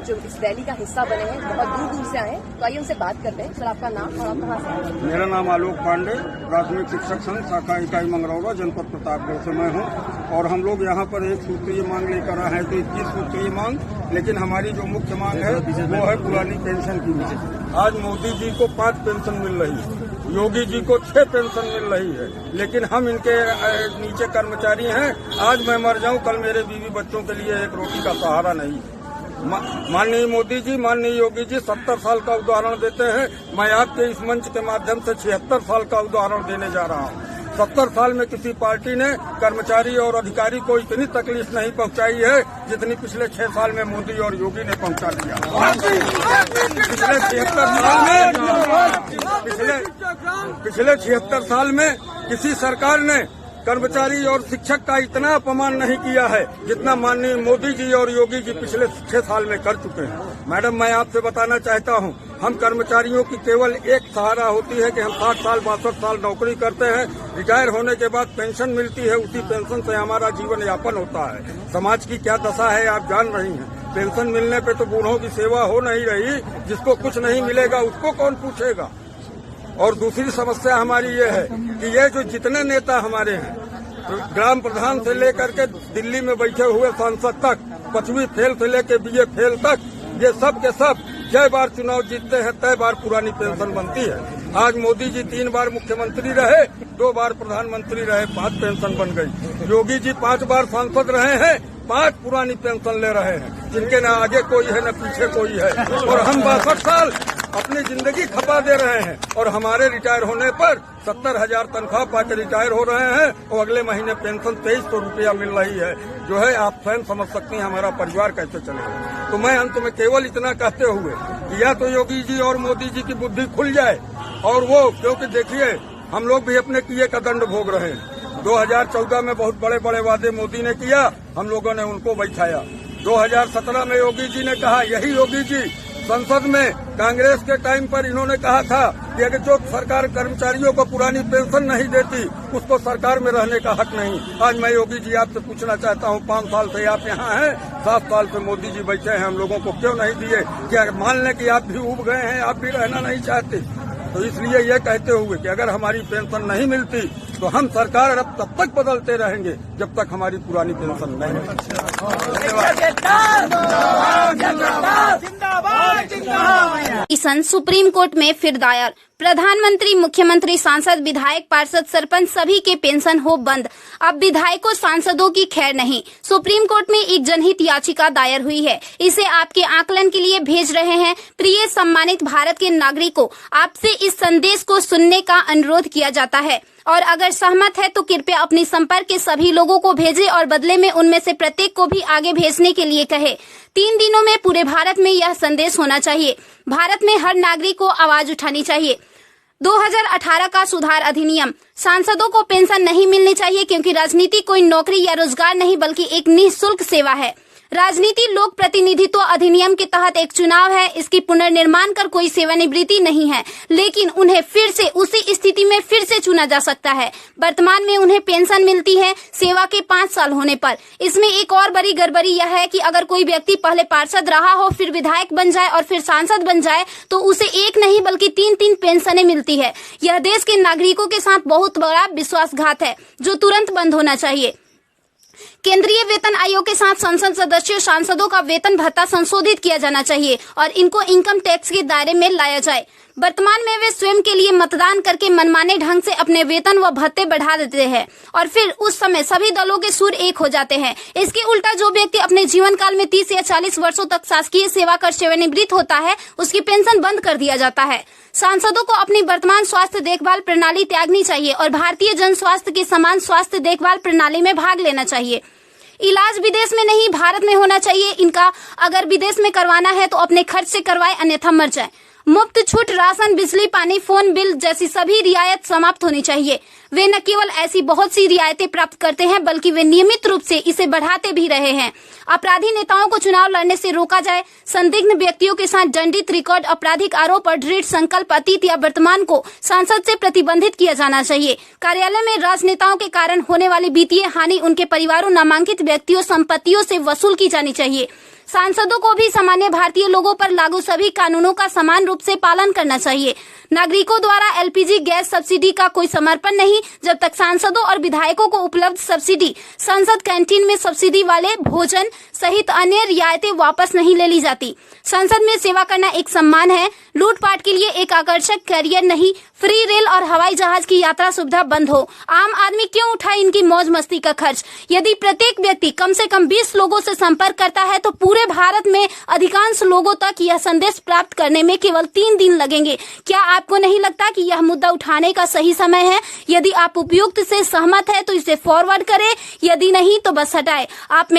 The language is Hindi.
जो इस रैली का हिस्सा बने हैं, बहुत दूर दूर से आए हैं। तो आइए उनसे बात करते हैं। सर, आपका नाम और आप कहाँ से आए? मेरा नाम आलोक पांडे, प्राथमिक शिक्षक संघ शाखा इकाई मंगरौला, जनपद प्रतापगढ़ से मैं हूँ। और हम लोग यहाँ पर एक सूत्रीय मांग लेकर आए हैं, तो 21 सूत्रीय मांग, लेकिन हमारी जो मुख्य मांग है वो है पुरानी पेंशन की। आज मोदी जी को 5 पेंशन मिल रही है, योगी जी को 6 पेंशन मिल रही है, लेकिन हम इनके नीचे कर्मचारी हैं। आज मैं मर जाऊं, कल मेरे बीवी बच्चों के लिए एक रोटी का सहारा नहीं। माननीय मोदी जी, माननीय योगी जी 70 साल का उदाहरण देते हैं। मैं आपके इस मंच के माध्यम से 76 साल का उदाहरण देने जा रहा हूँ। 70 साल में किसी पार्टी ने कर्मचारी और अधिकारी को इतनी तकलीफ नहीं पहुंचाई है जितनी पिछले 6 साल में मोदी और योगी ने पहुंचा दिया। पिछले 76 साल में किसी सरकार ने कर्मचारी और शिक्षक का इतना अपमान नहीं किया है जितना माननीय मोदी जी और योगी जी पिछले 6 साल में कर चुके हैं। मैडम, मैं आपसे बताना चाहता हूं, हम कर्मचारियों की केवल एक सहारा होती है कि हम 60 साल 62 साल नौकरी करते हैं, रिटायर होने के बाद पेंशन मिलती है, उसी पेंशन से हमारा जीवन यापन होता है। समाज की क्या दशा है आप जान रही हैं। पेंशन मिलने पे तो बूढ़ों की सेवा हो नहीं रही, जिसको कुछ नहीं मिलेगा उसको कौन पूछेगा। और दूसरी समस्या हमारी ये है कि ये जो जितने नेता हमारे हैं, ग्राम प्रधान से लेकर के दिल्ली में बैठे हुए सांसद तक, 5वीं फेल से लेकर BA फेल तक, ये सब के सब जय बार चुनाव जीतते हैं तय बार पुरानी पेंशन बनती है। आज मोदी जी 3 बार मुख्यमंत्री रहे, 2 बार प्रधानमंत्री रहे, 5 पेंशन बन गई। योगी जी 5 बार सांसद रहे हैं, 5 पुरानी पेंशन ले रहे हैं, जिनके न आगे कोई है न पीछे कोई है। और हम 62 साल अपनी जिंदगी खपा दे रहे हैं और हमारे रिटायर होने पर 70,000 तनख्वाह पाकर रिटायर हो रहे हैं और अगले महीने पेंशन 2300 रुपया मिल रही है। जो है आप स्वयं समझ सकती हैं हमारा परिवार कैसे चलेगा। तो मैं अंत में केवल इतना कहते हुए कि या तो योगी जी और मोदी जी की बुद्धि खुल जाए, और वो, क्योंकि देखिए हम लोग भी अपने किए का दंड भोग रहे हैं। 2014 में बहुत बड़े बड़े वादे मोदी ने किया, हम लोगों ने उनको बैठाया। 2017 में योगी जी ने कहा, यही योगी जी संसद में कांग्रेस के टाइम पर इन्होंने कहा था कि अगर जो सरकार कर्मचारियों को पुरानी पेंशन नहीं देती उसको सरकार में रहने का हक नहीं। आज मैं योगी जी आपसे पूछना चाहता हूं, 5 साल से आप यहाँ हैं, 7 साल से मोदी जी बैठे हैं, हम लोगों को क्यों नहीं दिए? क्या मान लें कि आप भी उब गए हैं, आप भी रहना नहीं चाहते? तो इसलिए ये कहते हुए कि अगर हमारी पेंशन नहीं मिलती तो हम सरकार अब तब तक बदलते रहेंगे जब तक हमारी पुरानी पेंशन नहीं मिलती। किसान सुप्रीम कोर्ट में फिर दायर। प्रधानमंत्री, मुख्यमंत्री, सांसद, विधायक, पार्षद, सरपंच सभी के पेंशन हो बंद। अब विधायकों, सांसदों की खैर नहीं। सुप्रीम कोर्ट में एक जनहित याचिका दायर हुई है, इसे आपके आकलन के लिए भेज रहे हैं। प्रिय सम्मानित भारत के नागरिकों, आपसे इस संदेश को सुनने का अनुरोध किया जाता है और अगर सहमत है तो कृपया अपने संपर्क के सभी लोगों को भेजें और बदले में उनमें से प्रत्येक को भी आगे भेजने के लिए कहे। 3 दिनों में पूरे भारत में यह संदेश होना चाहिए। भारत में हर नागरिक को आवाज उठानी चाहिए। 2018 का सुधार अधिनियम, सांसदों को पेंशन नहीं मिलनी चाहिए क्योंकि राजनीति कोई नौकरी या रोजगार नहीं बल्कि एक निःशुल्क सेवा है। राजनीति लोक प्रतिनिधित्व अधिनियम के तहत एक चुनाव है। इसकी पुनर्निर्माण कर कोई सेवानिवृत्ति नहीं है, लेकिन उन्हें फिर से उसी स्थिति में फिर से चुना जा सकता है। वर्तमान में उन्हें पेंशन मिलती है सेवा के 5 साल होने पर। इसमें एक और बड़ी गड़बड़ी यह है कि अगर कोई व्यक्ति पहले पार्षद रहा हो, फिर विधायक बन जाए और फिर सांसद बन जाए तो उसे एक नहीं बल्कि 3-3 पेंशनें मिलती है। यह देश के नागरिकों के साथ बहुत बड़ा विश्वासघात है जो तुरंत बंद होना चाहिए। केंद्रीय वेतन आयोग के साथ संसद सदस्यों, सांसदों का वेतन भत्ता संशोधित किया जाना चाहिए और इनको इनकम टैक्स के दायरे में लाया जाए। वर्तमान में वे स्वयं के लिए मतदान करके मनमाने ढंग से अपने वेतन व भत्ते बढ़ा देते हैं और फिर उस समय सभी दलों के सुर एक हो जाते हैं। इसके उल्टा जो व्यक्ति अपने जीवन काल में 30 या 40 वर्षों तक शासकीय सेवा कर सेवानिवृत्त होता है, उसकी पेंशन बंद कर दिया जाता है। सांसदों को अपनी वर्तमान स्वास्थ्य देखभाल प्रणाली त्यागनी चाहिए और भारतीय जन स्वास्थ्य के समान स्वास्थ्य देखभाल प्रणाली में भाग लेना चाहिए। इलाज विदेश में नहीं भारत में होना चाहिए इनका। अगर विदेश में करवाना है तो अपने खर्च से करवाए, अन्यथा मर जाए। मुफ्त छूट, राशन, बिजली, पानी, फोन बिल जैसी सभी रियायत समाप्त होनी चाहिए। वे न केवल ऐसी बहुत सी रियायतें प्राप्त करते हैं बल्कि वे नियमित रूप से इसे बढ़ाते भी रहे हैं। अपराधी नेताओं को चुनाव लड़ने से रोका जाए। संदिग्ध व्यक्तियों के साथ दंडित रिकॉर्ड, आपराधिक आरोप और दृढ़ संकल्प अतीत या वर्तमान को संसद से प्रतिबंधित किया जाना चाहिए। कार्यालय में राजनेताओं के कारण होने वाली वित्तीय हानि उनके परिवारों, नामांकित व्यक्तियों, संपत्तियों से वसूल की जानी चाहिए। सांसदों को भी सामान्य भारतीय लोगों पर लागू सभी कानूनों का समान रूप से पालन करना चाहिए। नागरिकों द्वारा एलपीजी गैस सब्सिडी का कोई समर्पण नहीं जब तक सांसदों और विधायकों को उपलब्ध सब्सिडी, संसद कैंटीन में सब्सिडी वाले भोजन सहित अन्य रियायतें वापस नहीं ले ली जाती। संसद में सेवा करना एक सम्मान है, लूटपाट के लिए एक आकर्षक कैरियर नहीं। फ्री रेल और हवाई जहाज की यात्रा सुविधा बंद हो। आम आदमी क्यों उठाए इनकी मौज मस्ती का खर्च? यदि प्रत्येक व्यक्ति कम से कम 20 लोगों से संपर्क करता है तो पूरे भारत में अधिकांश लोगों तक यह संदेश प्राप्त करने में केवल 3 दिन लगेंगे। क्या आपको नहीं लगता कि यह मुद्दा उठाने का सही समय है? यदि आप उपयुक्त से सहमत है तो इसे फॉरवर्ड करें, यदि नहीं तो बस हटाए। आप